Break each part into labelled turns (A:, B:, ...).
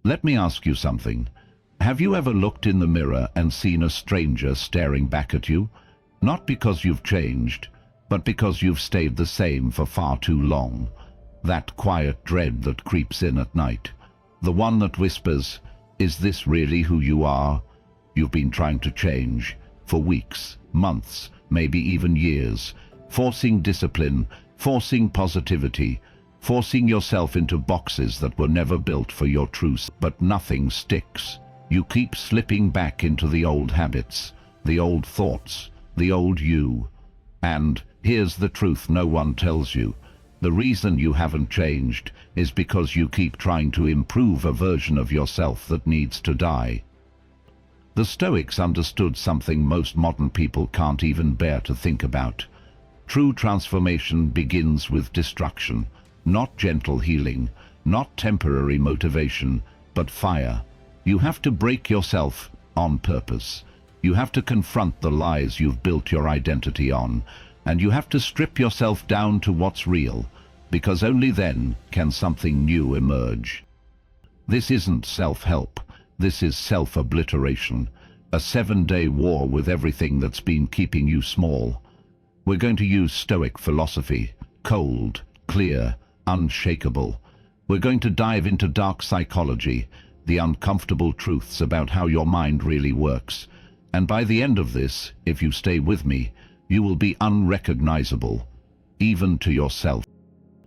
A: Let me ask you something. Have you ever looked in the mirror and seen a stranger staring back at you? Not because you've changed, but because you've stayed the same for far too long. That quiet dread that creeps in at night. The one that whispers, "Is this really who you are?" You've been trying to change for weeks, months, maybe even years, forcing discipline, forcing positivity, forcing yourself into boxes that were never built for your truth, but nothing sticks. You keep slipping back into the old habits, the old thoughts, the old you. And here's the truth no one tells you. The reason you haven't changed is because you keep trying to improve a version of yourself that needs to die. The Stoics understood something most modern people can't even bear to think about. True transformation begins with destruction, not gentle healing, not temporary motivation, but fire. You have to break yourself on purpose. You have to confront the lies you've built your identity on, and you have to strip yourself down to what's real, because only then can something new emerge. This isn't self-help. This is self-obliteration, a 7-day war with everything that's been keeping you small. We're going to use Stoic philosophy, cold, clear, unshakable. We're going to dive into dark psychology, the uncomfortable truths about how your mind really works. And by the end of this, if you stay with me, you will be unrecognizable, even to yourself.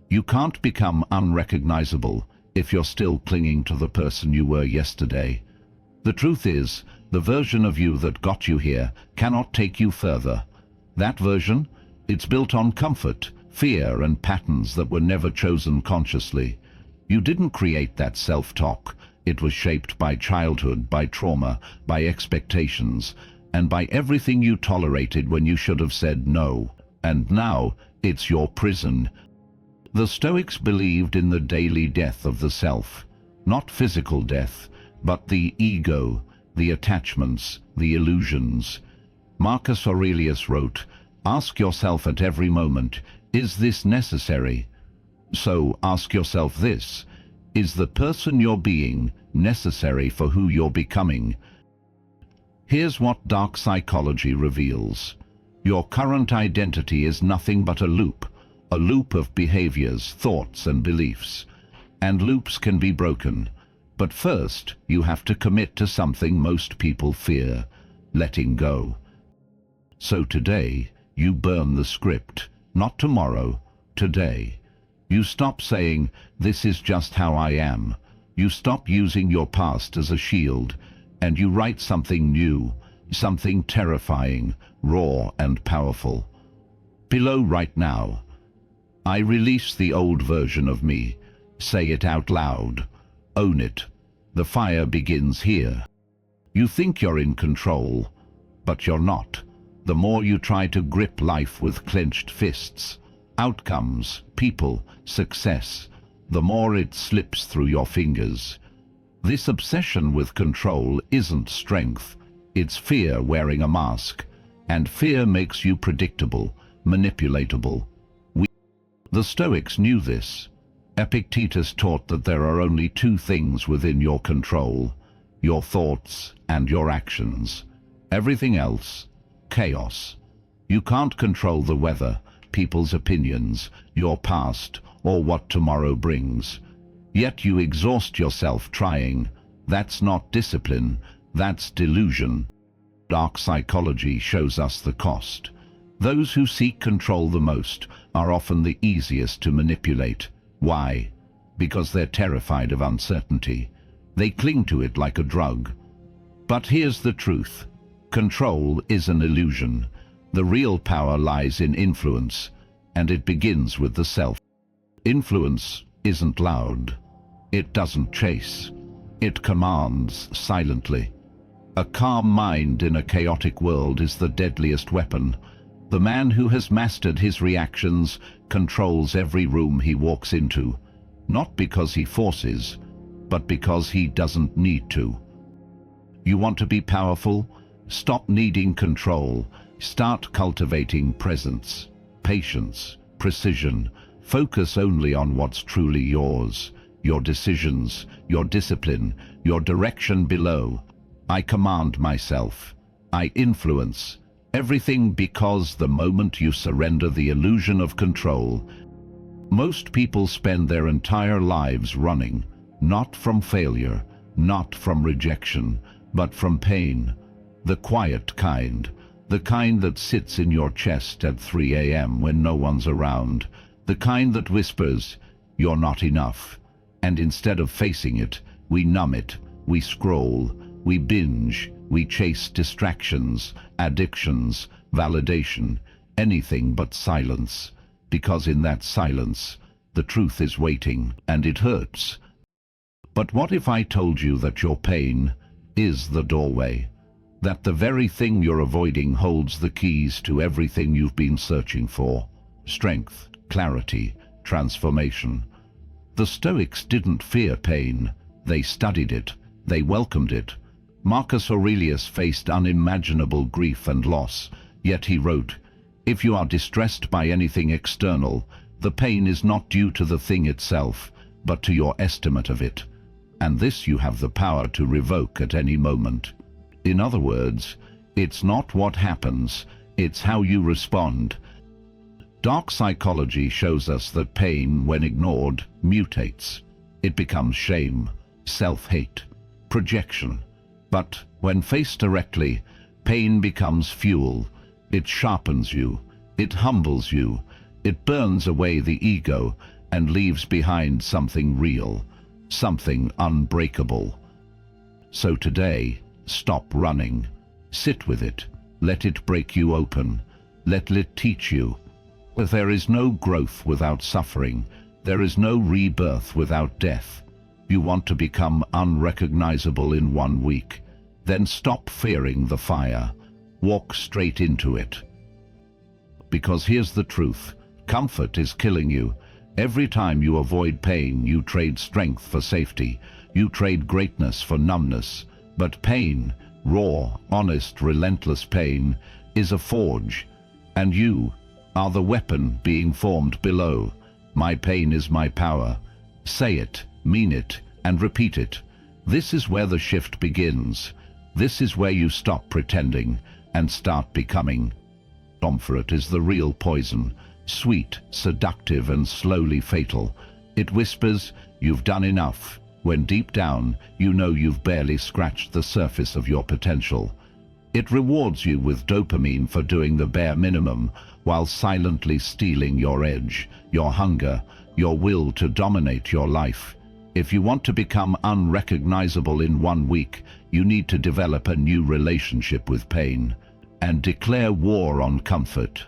A: You can't become unrecognizable if you're still clinging to the person you were yesterday. The truth is, the version of you that got you here cannot take you further. That version, it's built on comfort, fear, and patterns that were never chosen consciously. You didn't create that self-talk. It was shaped by childhood, by trauma, by expectations, and by everything you tolerated when you should have said no. And now, it's your prison. The Stoics believed in the daily death of the self. Not physical death, but the ego, the attachments, the illusions. Marcus Aurelius wrote, "Ask yourself at every moment, is this necessary?" So ask yourself this: is the person you're being necessary for who you're becoming? Here's what dark psychology reveals. Your current identity is nothing but a loop of behaviors, thoughts, and beliefs. And loops can be broken. But first, you have to commit to something most people fear: letting go. So today, you burn the script. Not tomorrow, today. You stop saying, "This is just how I am." You stop using your past as a shield, and you write something new, something terrifying, raw, and powerful. Below right now, I release the old version of me. Say it out loud. Own it. The fire begins here. You think you're in control, but you're not. The more you try to grip life with clenched fists, outcomes, people, success, the more it slips through your fingers. This obsession with control isn't strength, it's fear wearing a mask, and fear makes you predictable, manipulatable. The Stoics knew this. Epictetus taught that there are only two things within your control: your thoughts and your actions. Everything else, chaos. You can't control the weather, people's opinions, your past, or what tomorrow brings. Yet you exhaust yourself trying. That's not discipline, that's delusion. Dark psychology shows us the cost. Those who seek control the most are often the easiest to manipulate. Why? Because they're terrified of uncertainty. They cling to it like a drug. But here's the truth. Control is an illusion. The real power lies in influence, and it begins with the self. Influence isn't loud. It doesn't chase. It commands silently. A calm mind in a chaotic world is the deadliest weapon. The man who has mastered his reactions controls every room he walks into, not because he forces, but because he doesn't need to. You want to be powerful? Stop needing control. Start cultivating presence, patience, precision. Focus only on what's truly yours. your decisions, your discipline, your direction below. I command myself. I influence everything, because the moment you surrender the illusion of control. Most people spend their entire lives running, not from failure, not from rejection, but from pain. The quiet kind, the kind that sits in your chest at 3 a.m. when no one's around, the kind that whispers, "You're not enough." And instead of facing it, we numb it, we scroll, we binge, we chase distractions, addictions, validation, anything but silence. Because in that silence, the truth is waiting, and it hurts. But what if I told you that your pain is the doorway? That the very thing you're avoiding holds the keys to everything you've been searching for: strength, clarity, transformation. The Stoics didn't fear pain. They studied it. They welcomed it. Marcus Aurelius faced unimaginable grief and loss, yet he wrote, "If you are distressed by anything external, the pain is not due to the thing itself, but to your estimate of it. And this you have the power to revoke at any moment." In other words, it's not what happens, it's how you respond. Dark psychology shows us that pain, when ignored, mutates. It becomes shame, self-hate, projection. But when faced directly, pain becomes fuel. It sharpens you, it humbles you, it burns away the ego and leaves behind something real, something unbreakable. So today, stop running. Sit with it. Let it break you open. Let it teach you. There is no growth without suffering. There is no rebirth without death. You want to become unrecognizable in 1 week? Then stop fearing the fire. Walk straight into it. Because here's the truth. Comfort is killing you. Every time you avoid pain, you trade strength for safety. You trade greatness for numbness. But pain, raw, honest, relentless pain, is a forge. And you are the weapon being formed below. My pain is my power. Say it, mean it, and repeat it. This is where the shift begins. This is where you stop pretending and start becoming. Discomfort is the real poison, sweet, seductive, and slowly fatal. It whispers, "You've done enough," when deep down you know you've barely scratched the surface of your potential. It rewards you with dopamine for doing the bare minimum, while silently stealing your edge, your hunger, your will to dominate your life. If you want to become unrecognizable in 1 week, you need to develop a new relationship with pain and declare war on comfort.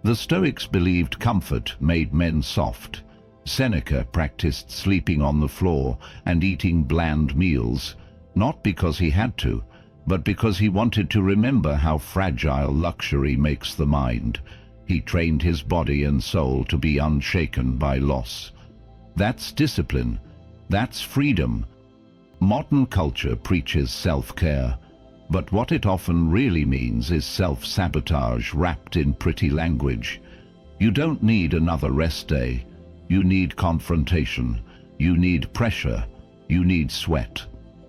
A: The Stoics believed comfort made men soft. Seneca practiced sleeping on the floor and eating bland meals, not because he had to, but because he wanted to remember how fragile luxury makes the mind. He trained his body and soul to be unshaken by loss. That's discipline. That's freedom. Modern culture preaches self-care, but what it often really means is self-sabotage wrapped in pretty language. You don't need another rest day. You need confrontation. You need pressure. You need sweat.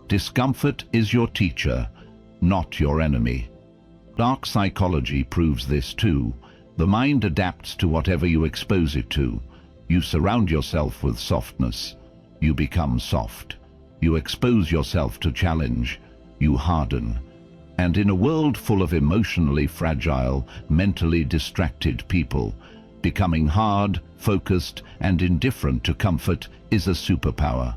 A: Discomfort is your teacher, not your enemy. Dark psychology proves this too. The mind adapts to whatever you expose it to. You surround yourself with softness. You become soft. You expose yourself to challenge. You harden. And in a world full of emotionally fragile, mentally distracted people, becoming hard, focused, and indifferent to comfort is a superpower.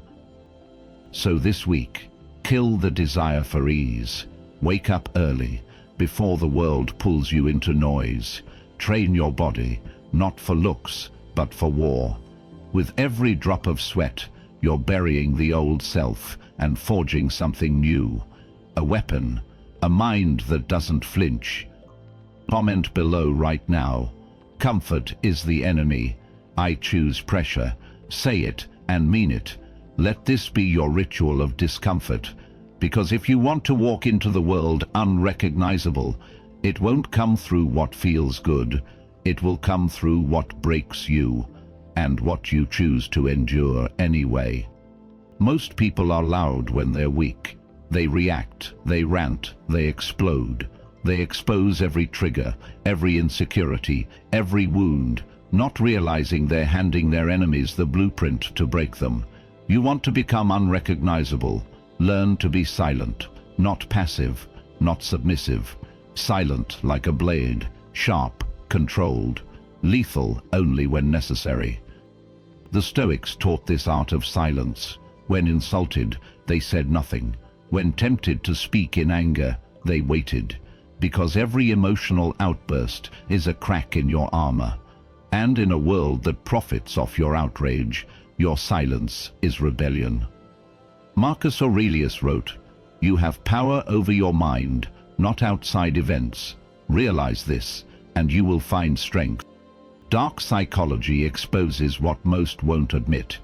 A: So this week, kill the desire for ease. Wake up early, before the world pulls you into noise. Train your body, not for looks, but for war. With every drop of sweat, you're burying the old self and forging something new. A weapon, a mind that doesn't flinch. Comment below right now. Comfort is the enemy. I choose pressure. Say it and mean it. Let this be your ritual of discomfort. Because if you want to walk into the world unrecognizable, it won't come through what feels good. It will come through what breaks you, and what you choose to endure anyway. Most people are loud when they're weak. They react, they rant, they explode. They expose every trigger, every insecurity, every wound, not realizing they're handing their enemies the blueprint to break them. You want to become unrecognizable. Learn to be silent, not passive, not submissive. Silent like a blade, sharp, controlled, lethal only when necessary. The Stoics taught this art of silence. When insulted, they said nothing. When tempted to speak in anger, they waited. Because every emotional outburst is a crack in your armor. And in a world that profits off your outrage, your silence is rebellion. Marcus Aurelius wrote, "You have power over your mind, not outside events. Realize this, and you will find strength." Dark psychology exposes what most won't admit.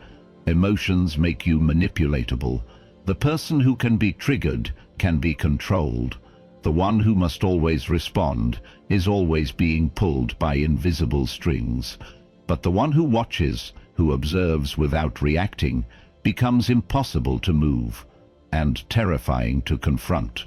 A: Emotions make you manipulatable. The person who can be triggered can be controlled. The one who must always respond is always being pulled by invisible strings. But the one who watches, who observes without reacting, becomes impossible to move and terrifying to confront.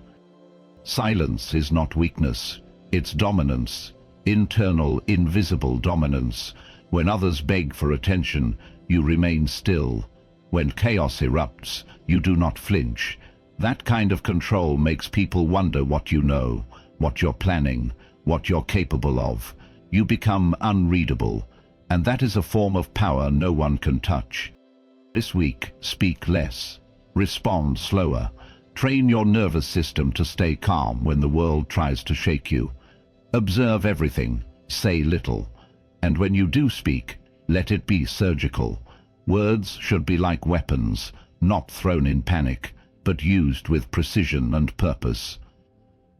A: Silence is not weakness, it's dominance, internal, invisible dominance. When others beg for attention, you remain still. When chaos erupts, you do not flinch. That kind of control makes people wonder what you know, what you're planning, what you're capable of. You become unreadable, and that is a form of power no one can touch. This week, speak less. Respond slower. Train your nervous system to stay calm when the world tries to shake you. Observe everything, say little, and when you do speak, let it be surgical. Words should be like weapons, not thrown in panic, but used with precision and purpose.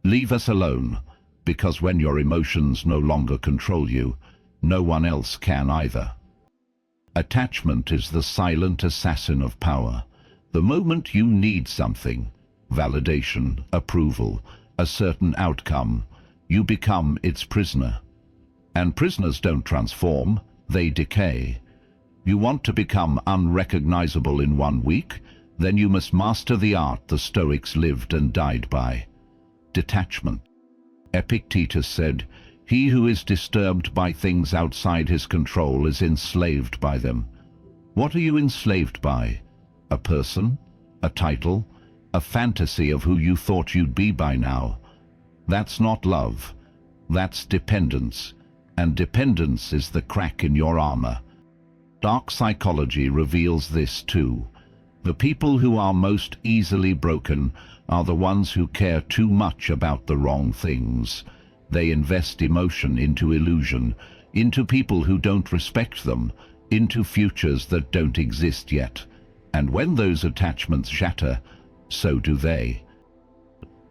A: Leave us alone, because when your emotions no longer control you, no one else can either. Attachment is the silent assassin of power. The moment you need something, validation, approval, a certain outcome, you become its prisoner. And prisoners don't transform, they decay. You want to become unrecognizable in 1 week? Then you must master the art the Stoics lived and died by: detachment. Epictetus said, "He who is disturbed by things outside his control is enslaved by them." What are you enslaved by? A person? A title? A fantasy of who you thought you'd be by now? That's not love. That's dependence. And dependence is the crack in your armor. Dark psychology reveals this too. The people who are most easily broken are the ones who care too much about the wrong things. They invest emotion into illusion, into people who don't respect them, into futures that don't exist yet. And when those attachments shatter, so do they.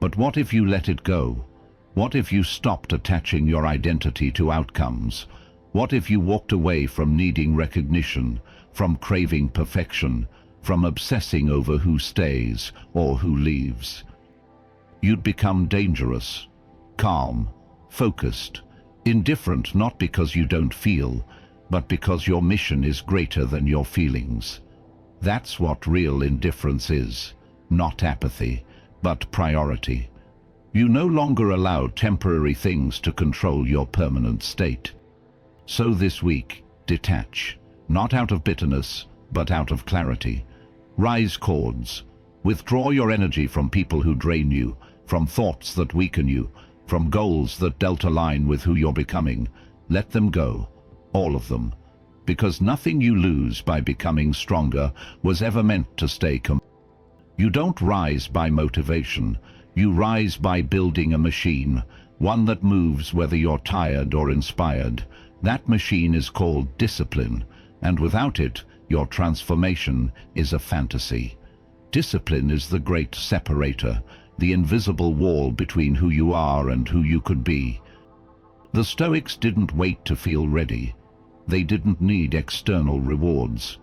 A: But what if you let it go? What if you stopped attaching your identity to outcomes? What if you walked away from needing recognition, from craving perfection, from obsessing over who stays or who leaves? You'd become dangerous, calm, focused, indifferent, not because you don't feel, but because your mission is greater than your feelings. That's what real indifference is, not apathy, but priority. You no longer allow temporary things to control your permanent state. So this week, detach, not out of bitterness, but out of clarity. Rise chords. Withdraw your energy from people who drain you, from thoughts that weaken you, from goals that don't align with who you're becoming. Let them go, all of them, because nothing you lose by becoming stronger was ever meant to stay. You don't rise by motivation. You rise by building a machine, one that moves whether you're tired or inspired. That machine is called discipline, and without it, your transformation is a fantasy. Discipline is the great separator, the invisible wall between who you are and who you could be. The Stoics didn't wait to feel ready. They didn't need external rewards.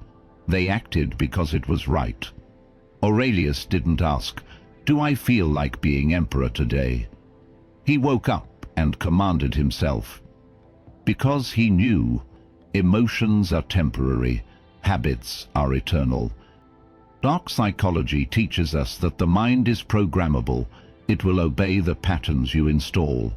A: They acted because it was right. Aurelius didn't ask, "Do I feel like being emperor today?" He woke up and commanded himself. Because he knew emotions are temporary, habits are eternal. Dark psychology teaches us that the mind is programmable. It will obey the patterns you install.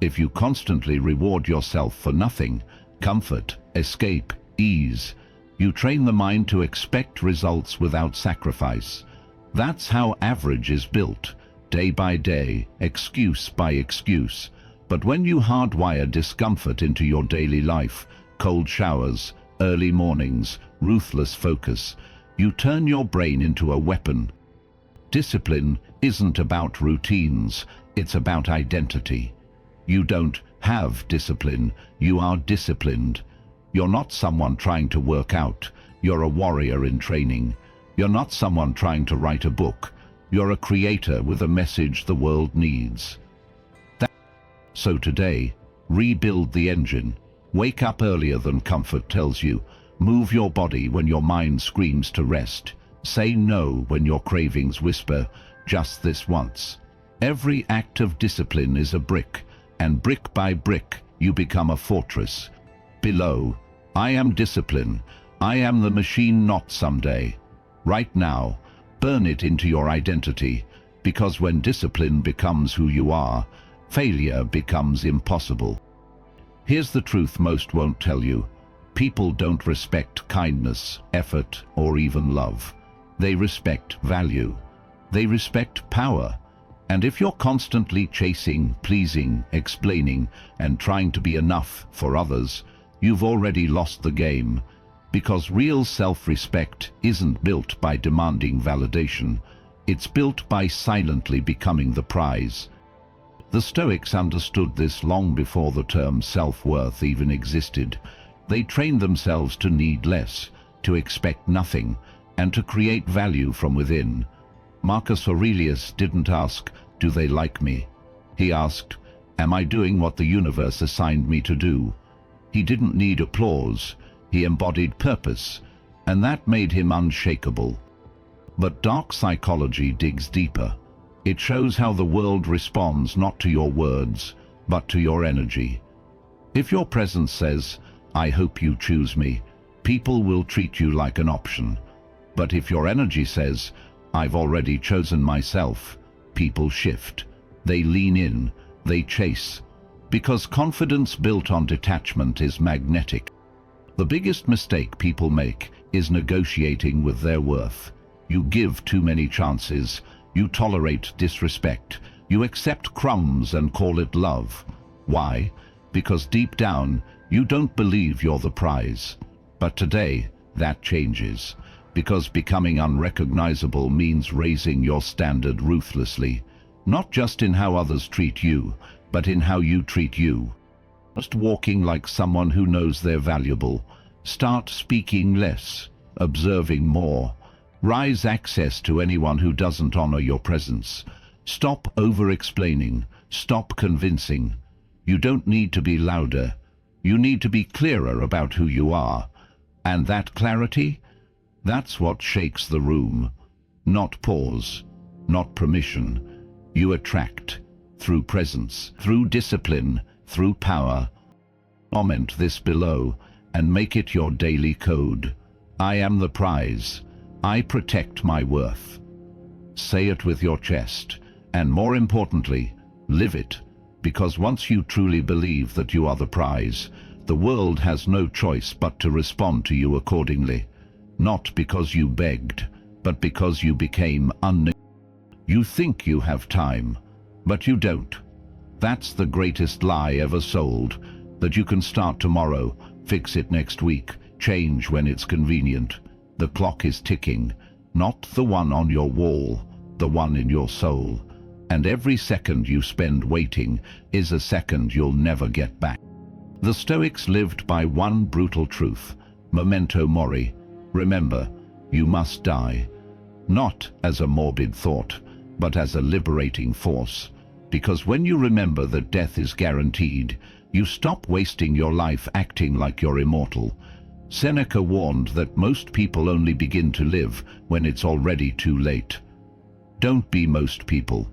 A: If you constantly reward yourself for nothing, comfort, escape, ease, you train the mind to expect results without sacrifice. That's how average is built, day by day, excuse by excuse. But when you hardwire discomfort into your daily life, cold showers, early mornings, ruthless focus, you turn your brain into a weapon. Discipline isn't about routines, it's about identity. You don't have discipline, you are disciplined. You're not someone trying to work out, you're a warrior in training. You're not someone trying to write a book, you're a creator with a message the world needs. So today, rebuild the engine. Wake up earlier than comfort tells you. Move your body when your mind screams to rest. Say no when your cravings whisper, just this once. Every act of discipline is a brick, and brick by brick you become a fortress. Below, I am discipline. I am the machine not someday. Right now, burn it into your identity, because when discipline becomes who you are, failure becomes impossible. Here's the truth most won't tell you. People don't respect kindness, effort, or even love. They respect value. They respect power. And if you're constantly chasing, pleasing, explaining, and trying to be enough for others, you've already lost the game. Because real self-respect isn't built by demanding validation. It's built by silently becoming the prize. The Stoics understood this long before the term self-worth even existed. They trained themselves to need less, to expect nothing, and to create value from within. Marcus Aurelius didn't ask, "Do they like me?" He asked, "Am I doing what the universe assigned me to do?" He didn't need applause. He embodied purpose, and that made him unshakable. But dark psychology digs deeper. It shows how the world responds not to your words, but to your energy. If your presence says, "I hope you choose me," people will treat you like an option. But if your energy says, "I've already chosen myself," people shift. They lean in, they chase. Because confidence built on detachment is magnetic. The biggest mistake people make is negotiating with their worth. You give too many chances. You tolerate disrespect. You accept crumbs and call it love. Why? Because deep down, you don't believe you're the prize. But today, that changes. Because becoming unrecognizable means raising your standard ruthlessly. Not just in how others treat you, but in how you treat you. Just walking like someone who knows they're valuable. Start speaking less, observing more. Rise access to anyone who doesn't honor your presence. Stop over-explaining. Stop convincing. You don't need to be louder. You need to be clearer about who you are. And that clarity, that's what shakes the room. Not pause, not permission. You attract, through presence, through discipline, through power. Comment this below and make it your daily code. I am the prize. I protect my worth. Say it with your chest, and more importantly, live it, because once you truly believe that you are the prize, the world has no choice but to respond to you accordingly. Not because you begged, but because you became You think you have time, but you don't. That's the greatest lie ever sold, that you can start tomorrow, fix it next week, change when it's convenient. The clock is ticking, not the one on your wall, the one in your soul. And every second you spend waiting is a second you'll never get back. The Stoics lived by one brutal truth, Memento Mori. Remember, you must die. Not as a morbid thought, but as a liberating force. Because when you remember that death is guaranteed, you stop wasting your life acting like you're immortal. Seneca warned that most people only begin to live when it's already too late. Don't be most people.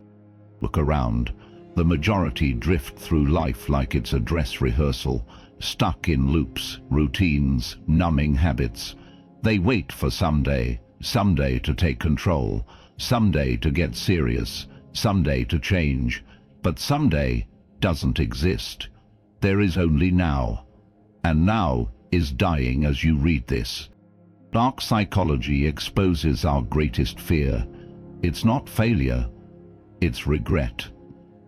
A: Look around. The majority drift through life like it's a dress rehearsal, stuck in loops, routines, numbing habits. They wait for someday, someday to take control, someday to get serious, someday to change. But someday doesn't exist. There is only now. And now is dying as you read this. Dark psychology exposes our greatest fear. It's not failure, it's regret.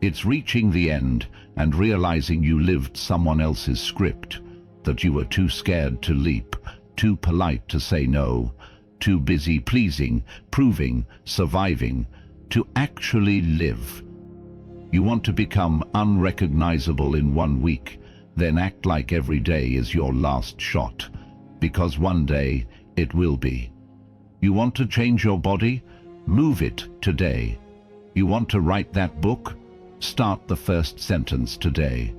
A: It's reaching the end and realizing you lived someone else's script, that you were too scared to leap, too polite to say no, too busy pleasing, proving, surviving, to actually live. You want to become unrecognizable in 1 week, then act like every day is your last shot, because one day it will be. You want to change your body? Move it today. You want to write that book? Start the first sentence today.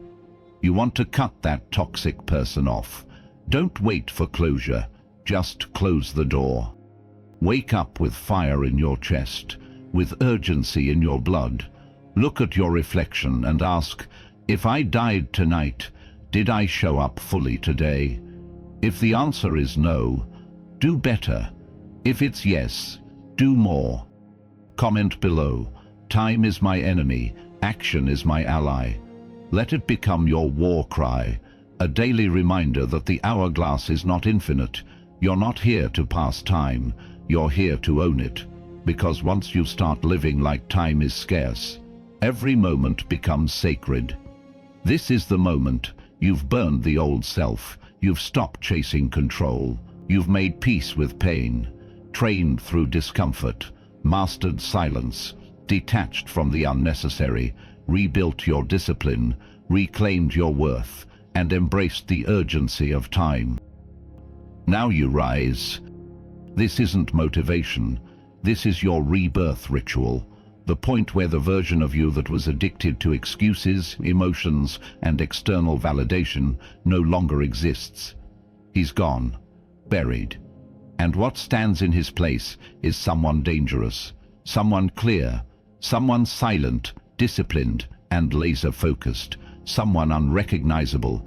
A: You want to cut that toxic person off? Don't wait for closure, just close the door. Wake up with fire in your chest, with urgency in your blood. Look at your reflection and ask, if I died tonight, did I show up fully today? If the answer is no, do better. If it's yes, do more. Comment below. Time is my enemy, action is my ally. Let it become your war cry, a daily reminder that the hourglass is not infinite. You're not here to pass time, you're here to own it. Because once you start living like time is scarce, every moment becomes sacred. This is the moment. You've burned the old self. You've stopped chasing control. You've made peace with pain, trained through discomfort, mastered silence, detached from the unnecessary, rebuilt your discipline, reclaimed your worth, and embraced the urgency of time. Now you rise. This isn't motivation. This is your rebirth ritual. The point where the version of you that was addicted to excuses, emotions, and external validation no longer exists. He's gone, buried. And what stands in his place is someone dangerous, someone clear, someone silent, disciplined, and laser-focused, someone unrecognizable.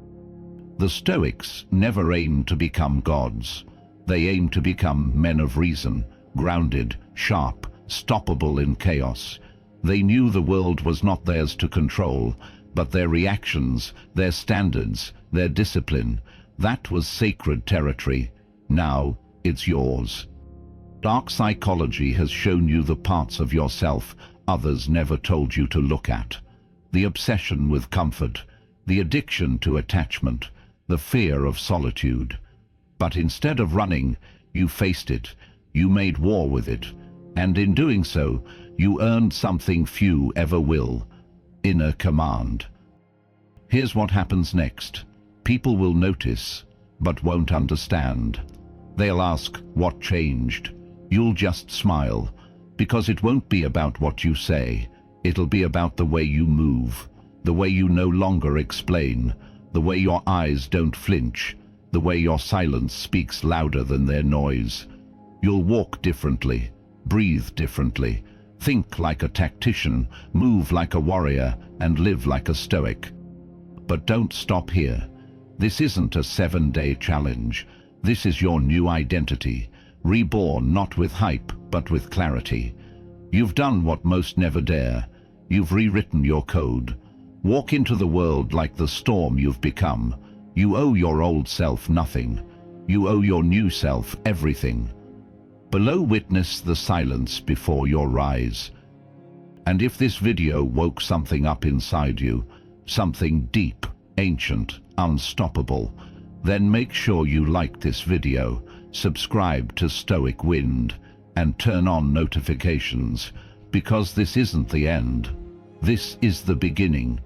A: The Stoics never aimed to become gods. They aimed to become men of reason, grounded, sharp, stoppable in chaos. They knew the world was not theirs to control, but their reactions, their standards, their discipline, that was sacred territory. Now it's yours. Dark psychology has shown you the parts of yourself others never told you to look at. The obsession with comfort, the addiction to attachment, the fear of solitude. But instead of running, you faced it, you made war with it, and in doing so, you earned something few ever will: inner command. Here's what happens next. People will notice, but won't understand. They'll ask, what changed? You'll just smile, because it won't be about what you say. It'll be about the way you move, the way you no longer explain, the way your eyes don't flinch, the way your silence speaks louder than their noise. You'll walk differently, breathe differently, think like a tactician, move like a warrior, and live like a stoic. But don't stop here. This isn't a 7-day challenge. This is your new identity, reborn not with hype, but with clarity. You've done what most never dare. You've rewritten your code. Walk into the world like the storm you've become. You owe your old self nothing. You owe your new self everything. Below, witness the silence before your rise. And if this video woke something up inside you, something deep, ancient, unstoppable, then make sure you like this video, subscribe to Stoic Wind, and turn on notifications, because this isn't the end. This is the beginning.